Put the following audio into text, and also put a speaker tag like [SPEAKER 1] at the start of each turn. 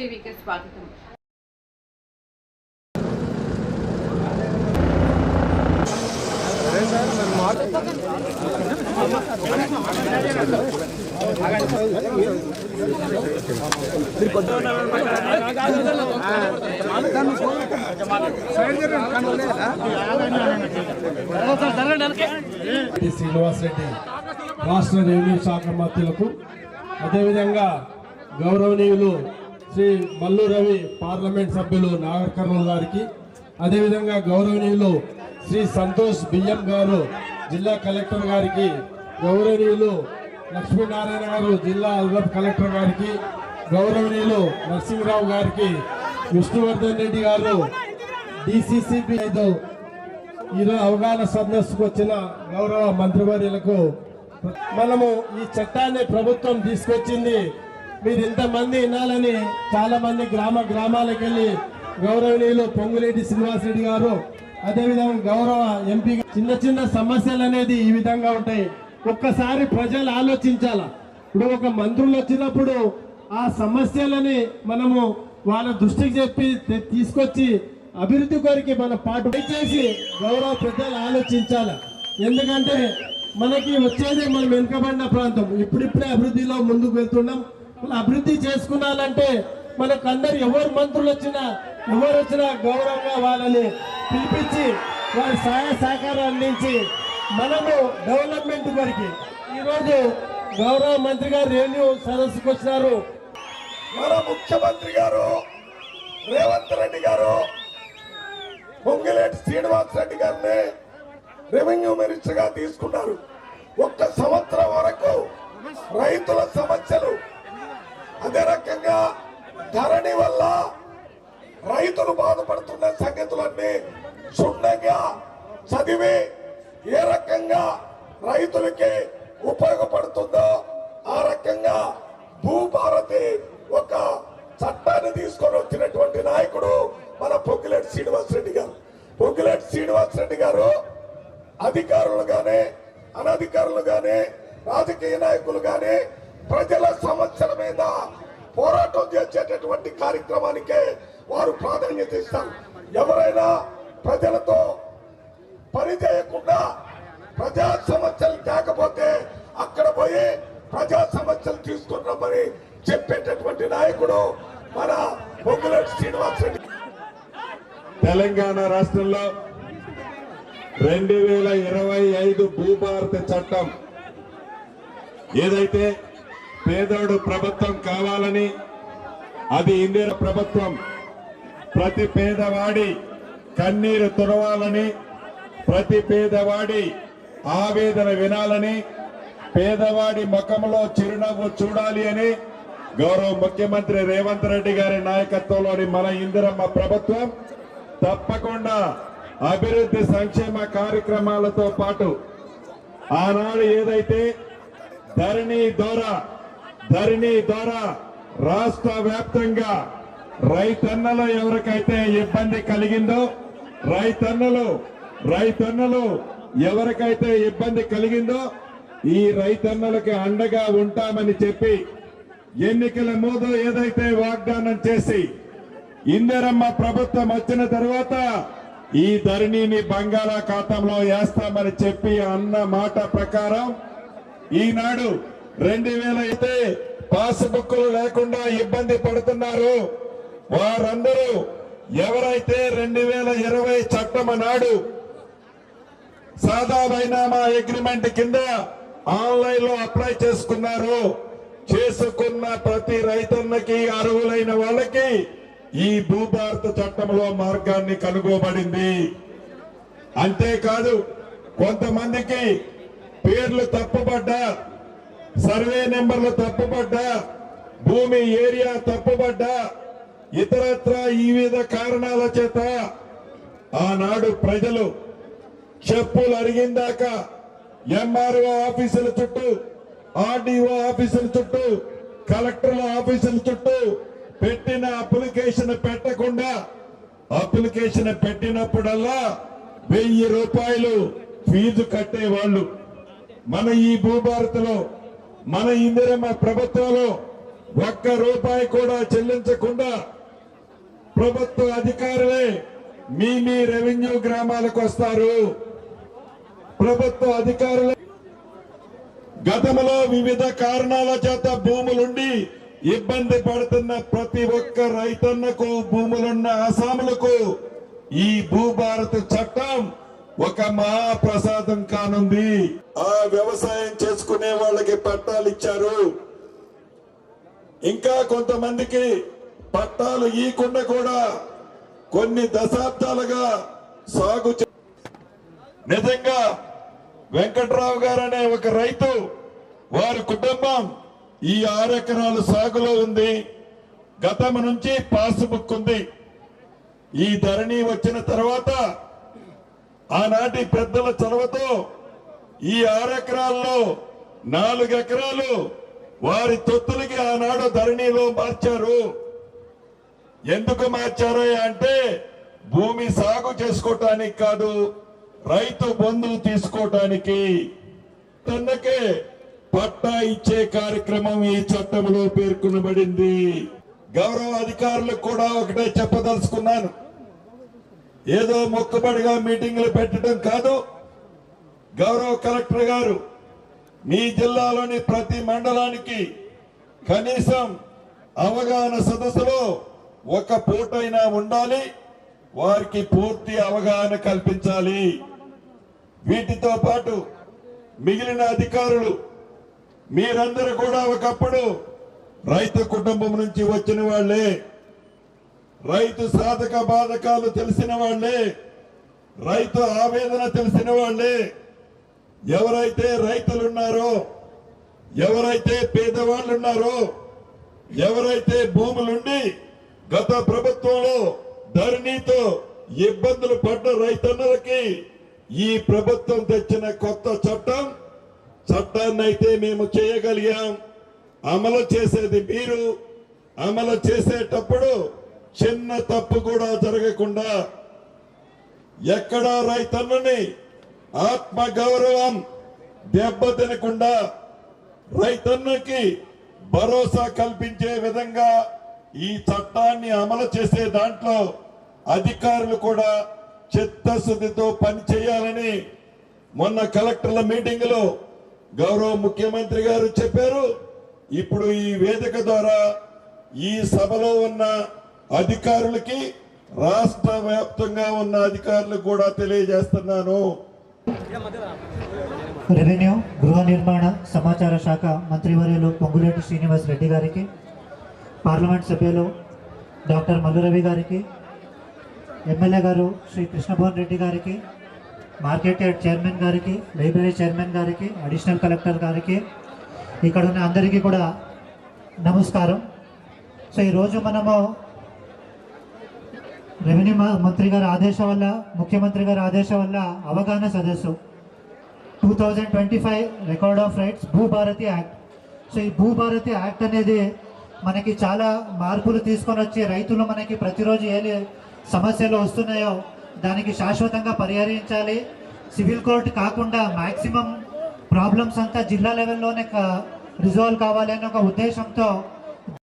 [SPEAKER 1] టీవీకి స్వాగతం.
[SPEAKER 2] శ్రీనివాస్ రెడ్డి రాష్ట్ర రెవెన్యూ శాఖ మంత్రులకు, అదేవిధంగా గౌరవనీయులు శ్రీ మల్లు రవి పార్లమెంట్ సభ్యులు నాగర్ కర్నూలు గారికి, అదేవిధంగా గౌరవనీయులు శ్రీ సంతోష్ బియ్యం గారు జిల్లా కలెక్టర్ గారికి, గౌరవనీయులు లక్ష్మీనారాయణ గారు జిల్లా అదనపు కలెక్టర్ గారికి, గౌరవనీయులు నరసింహరావు గారికి, విష్ణువర్ధన్ రెడ్డి గారు డిసిసిబి ఈరోజు అవగాహన సదస్సుకు వచ్చిన గౌరవ మంత్రివర్యులకు, మనము ఈ చట్టాన్ని ప్రభుత్వం తీసుకొచ్చింది మీరు ఇంతమంది వినాలని చాలా మంది గ్రామాలకు వెళ్ళి గౌరవనీయులు పొంగులేటి శ్రీనివాస్ రెడ్డి గారు, అదేవిధంగా గౌరవ ఎంపీ చిన్న సమస్యలు అనేది ఈ విధంగా ఉంటాయి. ఒక్కసారి ప్రజలు ఆలోచించాల. ఇప్పుడు ఒక మంత్రులు వచ్చినప్పుడు ఆ సమస్యలని మనము వాళ్ళ దృష్టికి చెప్పి తీసుకొచ్చి అభివృద్ధి కొరికి మన పాటు చేసి గౌరవ ప్రజలు ఆలోచించాల. ఎందుకంటే మనకి వచ్చేది మనం వెనుకబడిన ప్రాంతం, ఇప్పుడిప్పుడే అభివృద్ధిలో ముందుకు వెళ్తున్నాం. అభివృద్ధి చేసుకున్నాలంటే మనకు అందరు ఎవరు మంత్రులు వచ్చినా ఎవరు వచ్చినా గౌరవంగా వాళ్ళని పిలిపించి వారి సహాయ సహకారం అందించి మనము డెవలప్మెంట్ కొరికి ఈరోజు గౌరవ మంత్రి గారు రెవెన్యూ సదస్సుకు వచ్చినారు.
[SPEAKER 3] మన ముఖ్యమంత్రి గారు రేవంత్ రెడ్డి గారు పొంగిలేటి శ్రీనివాస్ రెడ్డి గారిని రెవెన్యూ మినిస్టర్ గా తీసుకున్నారు. ఒక్క సంవత్సరం వరకు రైతుల సమస్యలు, అదే రకంగా ధరణి వల్ల రైతులు బాధపడుతున్న సంగతులన్నీ క్షుణ్ణంగా చదివి ఏ రకంగా రైతులకి ఉపయోగపడుతుందో ఆ రకంగా భూభారతి ఒక చట్టాన్ని తీసుకొని వచ్చినటువంటి నాయకుడు మన పొంగిలేటి శ్రీనివాస్ రెడ్డి గారు. పొంగిలేటి శ్రీనివాస్ రెడ్డి గారు అధికారులు గాని అనధికారులు గాని రాజకీయ నాయకులు గాని ప్రజల సమస్యల మీద పోరాటం చేసేటటువంటి కార్యక్రమానికే వారు ప్రాధాన్యత ఇస్తారు. ఎవరైనా ప్రజలతో పని చేయకుండా ప్రజా సమస్యలు కాకపోతే అక్కడ పోయి ప్రజా సమస్యలు తీసుకున్నామని చెప్పేటటువంటి నాయకుడు మన పొంగులేటి శ్రీనివాస్ రెడ్డి.
[SPEAKER 4] తెలంగాణ రాష్ట్రంలో 2025 భూభారత చట్టం ఏదైతే పేదోడు ప్రభుత్వం కావాలని, అది ఇందిరా ప్రభుత్వం ప్రతి పేదవాడి కన్నీరు తుడవాలని, ప్రతి పేదవాడి ఆవేదన వినాలని, పేదవాడి ముఖంలో చిరునవ్వు చూడాలి అని గౌరవ ముఖ్యమంత్రి రేవంత్ రెడ్డి గారి నాయకత్వంలోని మన ఇందిరమ్మ ప్రభుత్వం తప్పకుండా అభివృద్ధి సంక్షేమ కార్యక్రమాలతో పాటు ఆనాడు ఏదైతే ధరణి ద్వారా రాష్ట్ర వ్యాప్తంగా రైతన్నలు ఎవరికైతే ఇబ్బంది కలిగిందో, రైతన్నలు ఎవరికైతే ఇబ్బంది కలిగిందో ఈ రైతన్నలకి అండగా ఉంటామని చెప్పి ఎన్నికల ముందు ఏదైతే వాగ్దానం చేసి ఇందిరమ్మ ప్రభుత్వం వచ్చిన తర్వాత ఈ ధరణిని బంగాళాఖాతంలో వేస్తామని చెప్పి అన్న మాట ప్రకారం ఈనాడు 2000 అయితే పాస్బుక్లు లేకుండా ఇబ్బంది పడుతున్నారు. వారందరూ ఎవరైతే 2020 చట్టం నాడు సాదా బైనామా అగ్రిమెంట్ కింద ఆన్లైన్ లో అప్లై చేసుకున్న ప్రతి రైతన్నకి అర్హులైన వాళ్ళకి ఈ భూభారత చట్టంలో మార్గాన్ని కనుగోబడింది. అంతేకాదు కొంతమందికి పేర్లు తప్పుపడ్డా, సర్వే నెంబర్లు తప్పుపడ్డా, భూమి ఏరియా తప్పుపడ్డా, ఇతరత్ర ఈ వివిధ కారణాల చేత ఆనాడు ప్రజలు చెప్పులు అరిగిందాక ఎంఆర్ఓ ఆఫీసుల చుట్టూ, ఆర్డీఓ ఆఫీసుల చుట్టూ, కలెక్టర్ల ఆఫీసుల చుట్టూ పెట్టిన అప్లికేషన్ పెట్టకుండా, అప్లికేషన్ పెట్టినప్పుడల్లా 1000 రూపాయలు ఫీజు కట్టేవాళ్ళు. మన ఈ భూభారత్లో, మన ఇందిరమ్మ ప్రభుత్వంలో ఒక్క రూపాయి కూడా చెల్లించకుండా ప్రభుత్వ అధికారులే మీ రెవెన్యూ గ్రామాలకు వస్తారు. ప్రభుత్వ అధికారులే గతంలో వివిధ కారణాల చేత భూములుండి ఇబ్బంది పడుతున్న ప్రతి ఒక్క రైతన్నకు, భూములున్న అసాములకు ఈ భూభారత చట్టం ఒక మహాప్రసాదం కానుంది. ఆ వ్యవసాయం చేసుకునే వాళ్ళకి పట్టాలు ఇచ్చారు. ఇంకా కొంతమందికి పట్టాలు ఇవ్వకుండా కూడా కొన్ని దశాబ్దాలుగా సాగు నిజంగా వెంకట్రావు గారు అనే ఒక రైతు, వారి కుటుంబం ఈ 6 ఎకరాలు సాగులో ఉంది. గతం నుంచి పాస్బుక్ ఉంది. ఈ ధరణి వచ్చిన తర్వాత ఆనాటి పెద్దల చొరవతో ఈ 6 ఎకరాల్లో 4 ఎకరాలు వారి తొత్తులకి ఆనాడు ధరణిలో మార్చారు. ఎందుకు మార్చారు అంటే భూమి సాగు చేసుకోవటానికి కాదు, రైతు బంధు తీసుకోవటానికి. తనకే పట్టా ఇచ్చే కార్యక్రమం ఈ చట్టంలో పేర్కొనబడింది. గౌరవ అధికారులకు కూడా ఒకటే చెప్పదలుచుకున్నాను, ఏదో మొక్కుబడిగా మీటింగ్లు పెట్టడం కాదు. గౌరవ కలెక్టర్ గారు మీ జిల్లాలోని ప్రతి మండలానికి కనీసం అవగాహన సదస్సులో ఒక పూటైనా ఉండాలి, వారికి పూర్తి అవగాహన కల్పించాలి. వీటితో పాటు మిగిలిన అధికారులు మీరందరూ కూడా ఒకప్పుడు రైతు కుటుంబం నుంచి వచ్చిన వాళ్లే, రైతు సాధక బాధకాలు తెలిసిన వాళ్లే, రైతు ఆవేదన తెలిసిన వాళ్లే. ఎవరైతే రైతులున్నారో, ఎవరైతే పేదవాళ్ళున్నారో, ఎవరైతే భూములుండి గత ప్రభుత్వంలో ధరణితో ఇబ్బందులు పడ్డ రైతన్నలకి ఈ ప్రభుత్వం తెచ్చిన కొత్త చట్టాన్ని అయితే మేము చేయగలిగాం. అమలు చేసేది మీరు. అమలు చేసేటప్పుడు చిన్న తప్పు కూడా జరగకుండా, ఎక్కడా రైతన్నని ఆత్మ గౌరవం దెబ్బతినకుండా రైతన్నకి భరోసా కల్పించే విధంగా ఈ చట్టాన్ని అమలు చేసే దాంట్లో అధికారులు కూడా చిత్తశుద్ధితో పనిచేయాలని మొన్న కలెక్టర్ల మీటింగ్ లో గౌరవ ముఖ్యమంత్రి గారు చెప్పారు. ఇప్పుడు ఈ వేదిక ద్వారా ఈ సభలో ఉన్న అధికారులకి, రాష్ట్ర వ్యాప్తంగా ఉన్న అధికారులకు కూడా తెలియజేస్తున్నాను.
[SPEAKER 1] రెవెన్యూ, గృహ నిర్మాణ, సమాచార శాఖ మంత్రివర్యులు పొంగులేటి శ్రీనివాస్ రెడ్డి గారికి, పార్లమెంట్ సభ్యులు డాక్టర్ మల్లు రవి గారికి, ఎమ్మెల్యే గారు శ్రీ కృష్ణభవన్ రెడ్డి గారికి, మార్కెట్ యార్డ్ చైర్మన్ గారికి, లైబ్రరీ చైర్మన్ గారికి, అడిషనల్ కలెక్టర్ గారికి, ఇక్కడ ఉన్న అందరికీ కూడా నమస్కారం. సో ఈరోజు మనము రెవెన్యూ మంత్రి గారి ఆదేశం వల్ల, ముఖ్యమంత్రి గారి ఆదేశం వల్ల అవగాహన సదస్సు 2025 record of rights Bhubharati act. So ఈ భూభారతి యాక్ట్ అనేది మనకి చాలా మార్పులు తీసుకొని వచ్చి రైతులు మనకి ప్రతిరోజు ఏ సమస్యలు వస్తున్నాయో దానికి శాశ్వతంగా పరిహరించాలి. సివిల్ కోర్టు కాకుండా మ్యాక్సిమం ప్రాబ్లమ్స్ అంతా జిల్లా లెవెల్లోనే రిజాల్వ్ కావాలి అనే ఒక ఉద్దేశంతో